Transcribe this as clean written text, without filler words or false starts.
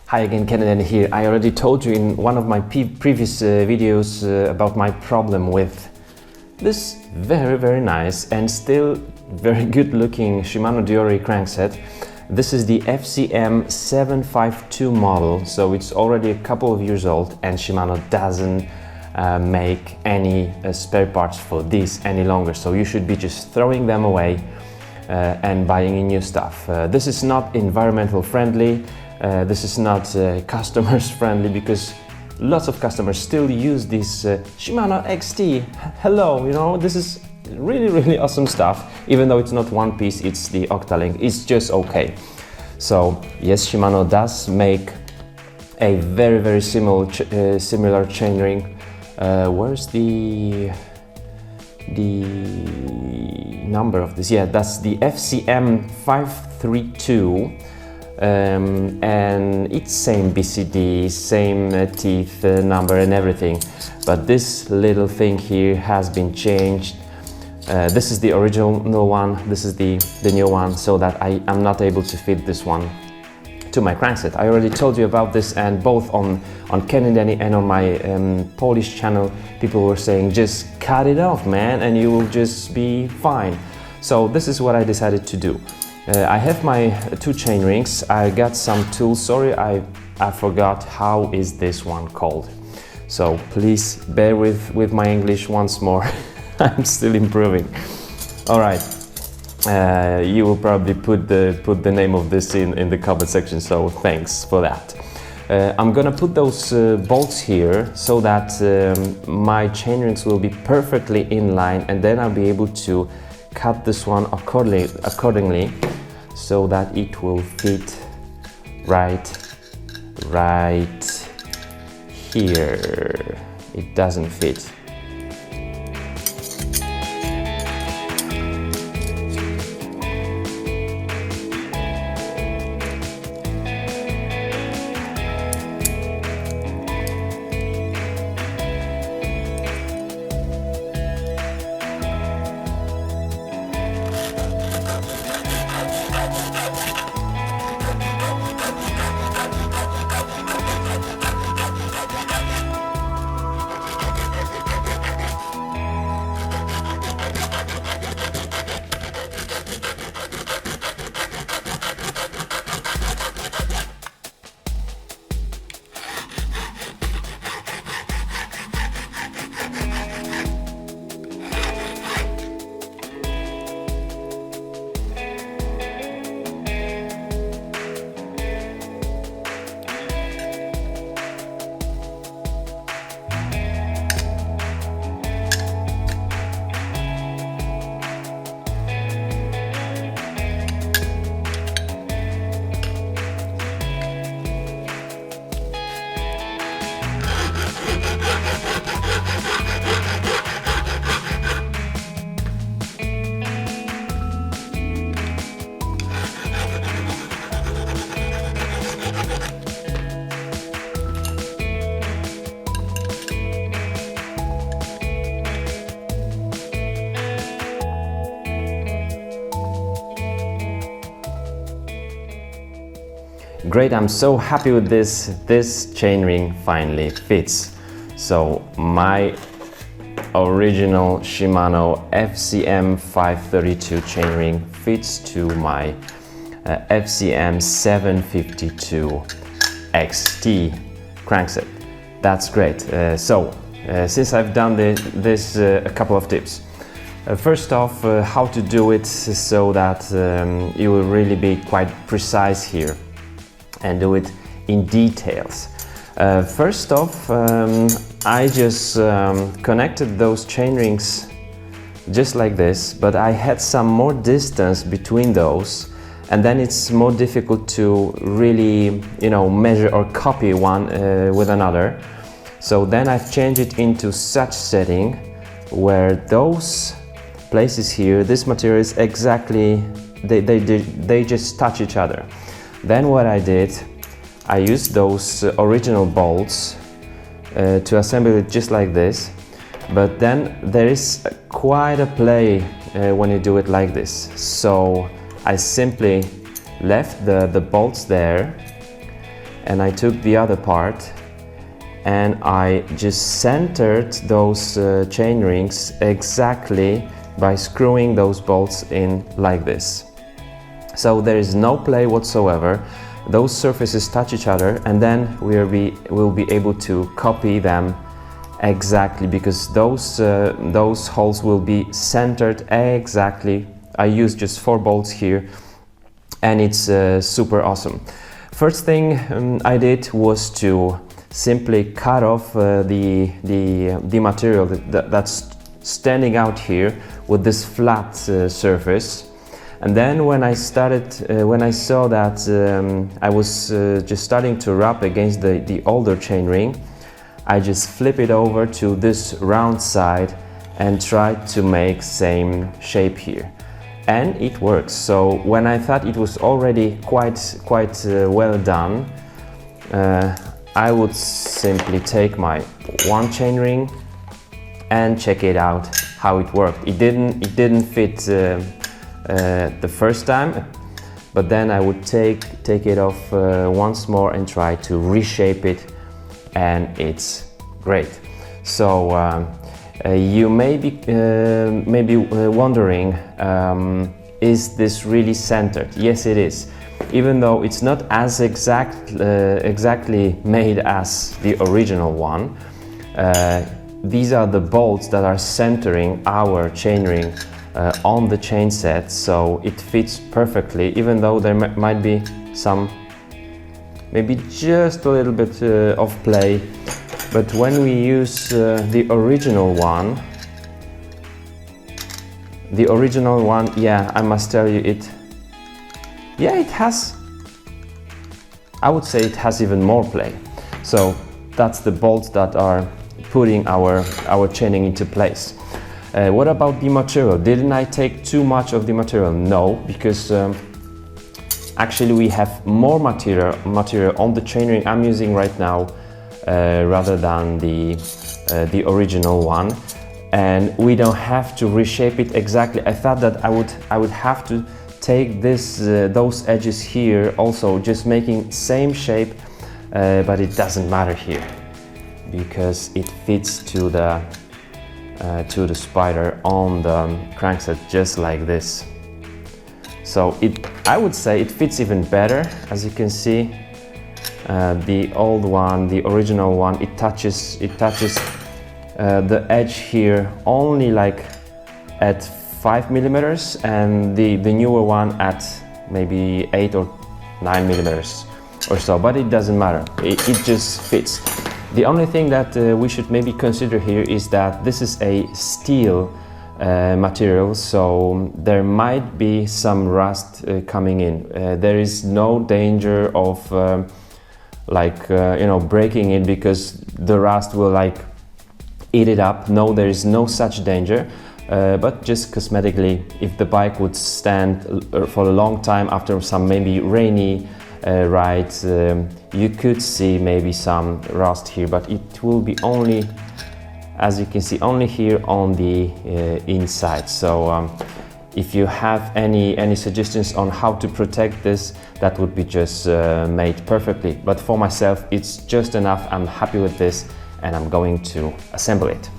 Hi again, Kennedy here. I already told you in one of my previous videos about my problem with this very nice and still very good looking Shimano Deore crankset. This is the FC-M752 model, so it's already a couple of years old and Shimano doesn't make any spare parts for this any longer, so you should be just throwing them away and buying new stuff. This is not environmental friendly. This is not customers friendly because lots of customers still use this Shimano XT. Hello, you know, this is really awesome stuff. Even though it's not one piece, it's the Octalink. It's just okay. So yes, Shimano does make a very similar chainring. Where's the number of this? Yeah, that's the FC-M532. And it's same BCD, same teeth number and everything, but this little thing here has been changed. This is the original one, this is the new one, so that I am not able to fit this one to my crankset. I already told you about this, and both on Kennedy and on my Polish channel people were saying just cut it off, man, and you will just be fine. So this is what I decided to do. I have my two chain rings. I got some tools. Sorry, I forgot how is this one called. So please bear with my English once more. I'm still improving. All right. You will probably put the name of this in the comment section. So thanks for that. I'm gonna put those bolts here so that my chain rings will be perfectly in line, and then I'll be able to cut this one accordingly so that it will fit right here. It doesn't fit. Great, I'm so happy with this. This chainring finally fits. So my original Shimano FC-M532 chainring fits to my FC-M752 XT crankset. That's great. Since I've done this, a couple of tips. First off, how to do it so that you will really be quite precise here and do it in details. First off, I just connected those chain rings just like this, but I had some more distance between those, and then it's more difficult to really, you know, measure or copy one with another. So then I've changed it into such setting where those places here, this material is exactly, they just touch each other. Then what I did, I used those original bolts to assemble it just like this, but then there is quite a play when you do it like this. So I simply left the bolts there and I took the other part and I just centered those chain rings exactly by screwing those bolts in like this. So there is no play whatsoever. Those surfaces touch each other, and then we'll be able to copy them exactly, because those holes will be centered exactly. I used just 4 bolts here, and it's super awesome. First thing I did was to simply cut off the material that's standing out here with this flat surface. And then when I saw that I was just starting to rub against the older chainring, I just flip it over to this round side and try to make same shape here. And it works. So when I thought it was already quite well done, I would simply take my one chainring and check it out how it worked. It didn't fit the first time, but then I would take it off once more and try to reshape it, and it's great. So you may be wondering, is this really centered? Yes, it is. Even though it's not as exactly made as the original one, these are the bolts that are centering our chainring on the chain set, so it fits perfectly, even though there might be some, maybe just a little bit of play. But when we use the original one, yeah, I must tell you, it has, I would say it has even more play. So that's the bolts that are putting our chaining into place. What about the material? Didn't I take too much of the material? No, because actually we have more material on the chainring I'm using right now rather than the original one, and we don't have to reshape it exactly. I thought that I would have to take those edges here also, just making same shape, but it doesn't matter here because it fits to the spider on the crankset just like this. So I would say it fits even better. As you can see, the old one, the original one, it touches the edge here only like at 5 millimeters, and the newer one at maybe 8 or 9 millimeters or so, but it doesn't matter, it just fits. The only thing that we should maybe consider here is that this is a steel material, so there might be some rust coming in. There is no danger of breaking it because the rust will eat it up. No, there is no such danger, but just cosmetically, if the bike would stand for a long time after some maybe rainy rides, you could see maybe some rust here, but it will be only, as you can see, only here on the inside. So if you have any suggestions on how to protect this, that would be just made perfectly. But for myself, it's just enough. I'm happy with this, and I'm going to assemble it.